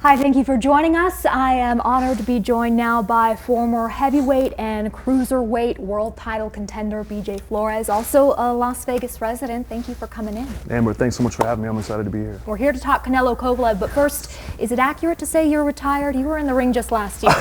Hi, thank you for joining us. I am honored to be joined now by former heavyweight and cruiserweight world title contender BJ Flores, also a Las Vegas resident. Thank you for coming in. Amber, thanks so much for having me. I'm excited to be here. We're here to talk Canelo Kovalev, but first, is it accurate to say you're retired? You were in the ring just last year.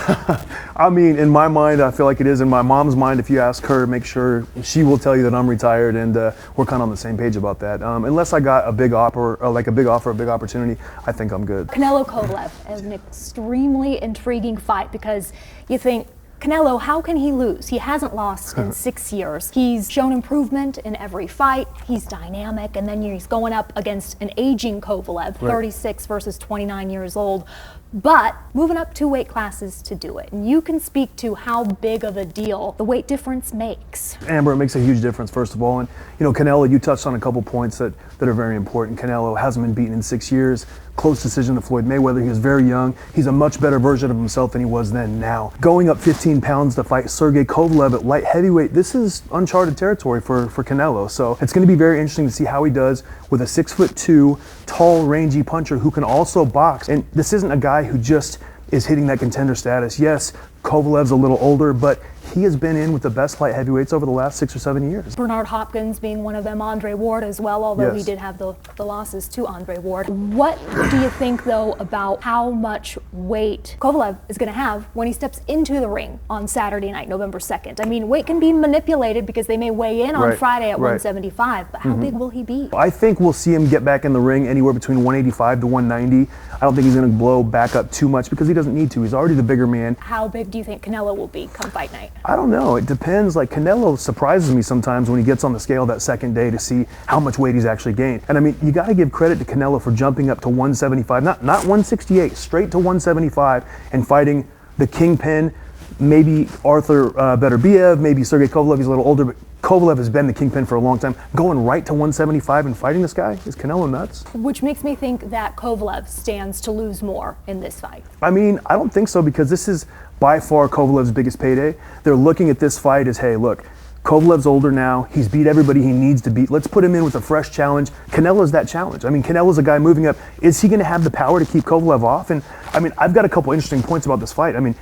I mean, in my mind, I feel like it is. In my mom's mind, if you ask her, make sure she will tell you that I'm retired, and we're kind of on the same page about that. Unless I got a big offer, a big opportunity, I think I'm good. Canelo Kovalev is an extremely intriguing fight because you think, Canelo, how can he lose? He hasn't lost in 6 years. He's shown improvement in every fight. He's dynamic, and then he's going up against an aging Kovalev, 36 versus 29 years old, but moving up 2 weight classes to do it. And you can speak to how big of a deal the weight difference makes. Amber, it makes a huge difference, first of all. And, you know, Canelo, you touched on a couple points that are very important. Canelo hasn't been beaten in 6 years. Close decision to Floyd Mayweather. He was very young. He's a much better version of himself than he was then. Now, going up 15 pounds to fight Sergey Kovalev at light heavyweight, this is uncharted territory for Canelo. So it's going to be very interesting to see how he does with a 6'2", tall, rangy puncher who can also box. And this isn't a guy who just is hitting that contender status. Yes, Kovalev's a little older, but he has been in with the best light heavyweights over the last 6 or 7 years. Bernard Hopkins being one of them, Andre Ward as well, although he did have the losses to Andre Ward. What do you think, though, about how much weight Kovalev is going to have when he steps into the ring on Saturday night, November 2nd? I mean, weight can be manipulated because they may weigh in on Friday at 175, but how big will he be? I think we'll see him get back in the ring anywhere between 185 to 190. I don't think he's going to blow back up too much because he doesn't need to. He's already the bigger man. How big do you think Canelo will be come fight night? I don't know. It depends. Like, Canelo surprises me sometimes when he gets on the scale that second day to see how much weight he's actually gained. And I mean, you got to give credit to Canelo for jumping up to 175, not 168, straight to 175 and fighting the kingpin. Maybe Arthur Beterbiev, maybe Sergey Kovalev. He's a little older, but Kovalev has been the kingpin for a long time. Going right to 175 and fighting this guy, is Canelo nuts? Which makes me think that Kovalev stands to lose more in this fight. I mean, I don't think so, because this is by far Kovalev's biggest payday. They're looking at this fight as, hey, look, Kovalev's older now. He's beat everybody he needs to beat. Let's put him in with a fresh challenge. Canelo's that challenge. I mean, Canelo's a guy moving up. Is he going to have the power to keep Kovalev off? And I mean, I've got a couple interesting points about this fight. I mean,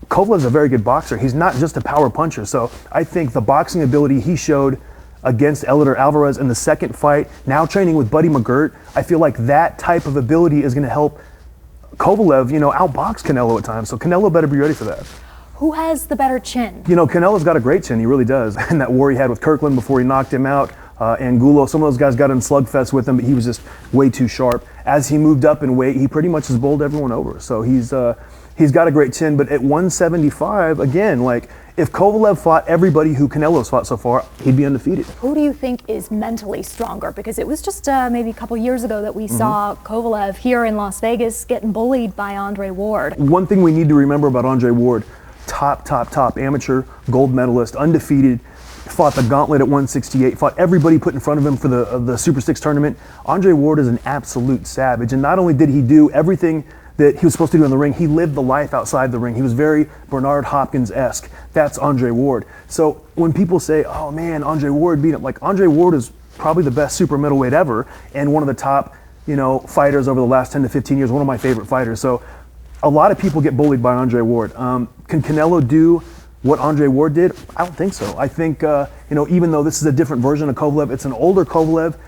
Kovalev's a very good boxer. He's not just a power puncher. So I think the boxing ability he showed against Alvarez in the second fight, now training with Buddy McGirt, I feel like that type of ability is going to help Kovalev, you know, outbox Canelo at times. So Canelo better be ready for that. Who has the better chin? You know, Canelo's got a great chin. He really does. And that war he had with Kirkland before he knocked him out, Angulo, some of those guys got in slugfest with him, but he was just way too sharp. As he moved up in weight, he pretty much has bowled everyone over. So he's got a great chin. But at 175, again, like, if Kovalev fought everybody who Canelo's fought so far, he'd be undefeated. Who do you think is mentally stronger? Because it was just maybe a couple years ago that we saw Kovalev here in Las Vegas getting bullied by Andre Ward. One thing we need to remember about Andre Ward, top amateur gold medalist, undefeated, fought the gauntlet at 168, fought everybody put in front of him for the Super 6 tournament. Andre Ward is an absolute savage, and not only did he do everything that he was supposed to do in the ring, he lived the life outside the ring. He was very Bernard Hopkins-esque. That's Andre Ward. So when people say, oh man, Andre Ward beat him, like, Andre Ward is probably the best super middleweight ever and one of the top, you know, fighters over the last 10 to 15 years, one of my favorite fighters. So a lot of people get bullied by Andre Ward. Can Canelo do what Andre Ward did? I don't think so. I think, you know, even though this is a different version of Kovalev, it's an older Kovalev.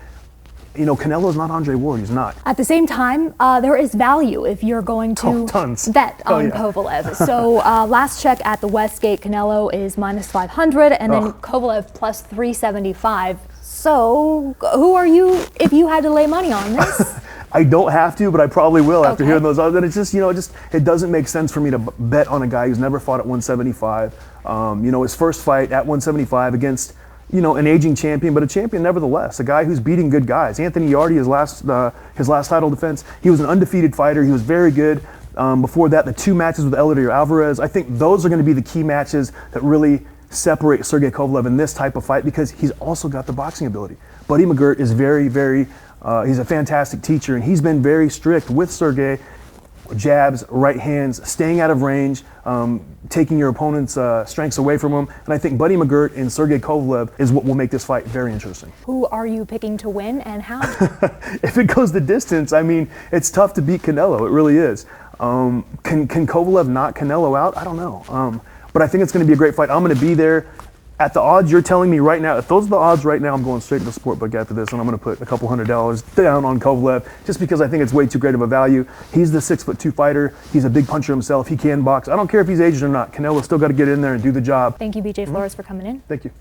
You know, Canelo's not Andre Ward, he's not. At the same time, there is value if you're going to bet on Kovalev. So last check at the Westgate, Canelo is -500, and then Kovalev plus 375. So who are you if you had to lay money on this? I don't have to, but I probably will after hearing those odds. And it's just, you know, it doesn't make sense for me to bet on a guy who's never fought at 175. You know, his first fight at 175 against, you know, an aging champion, but a champion nevertheless, a guy who's beating good guys. Anthony Yarde, his last title defense, he was an undefeated fighter. He was very good. Before that, the 2 matches with Alvarez, I think those are going to be the key matches that really separate Sergey Kovalev in this type of fight, because he's also got the boxing ability. Buddy McGirt is he's a fantastic teacher, and he's been very strict with Sergey. Jabs, right hands, staying out of range, taking your opponent's strengths away from him. And I think Buddy McGirt and Sergey Kovalev is what will make this fight very interesting. Who are you picking to win and how? If it goes the distance, I mean, it's tough to beat Canelo. It really is. Can Kovalev knock Canelo out? I don't know. But I think it's going to be a great fight. I'm going to be there. At the odds you're telling me right now, if those are the odds right now, I'm going straight to the sportbook after this, and I'm going to put a couple $100 down on Kovalev just because I think it's way too great of a value. He's the 6'2" fighter. He's a big puncher himself. He can box. I don't care if he's aged or not. Canelo's still got to get in there and do the job. Thank you, BJ Flores, for coming in. Thank you.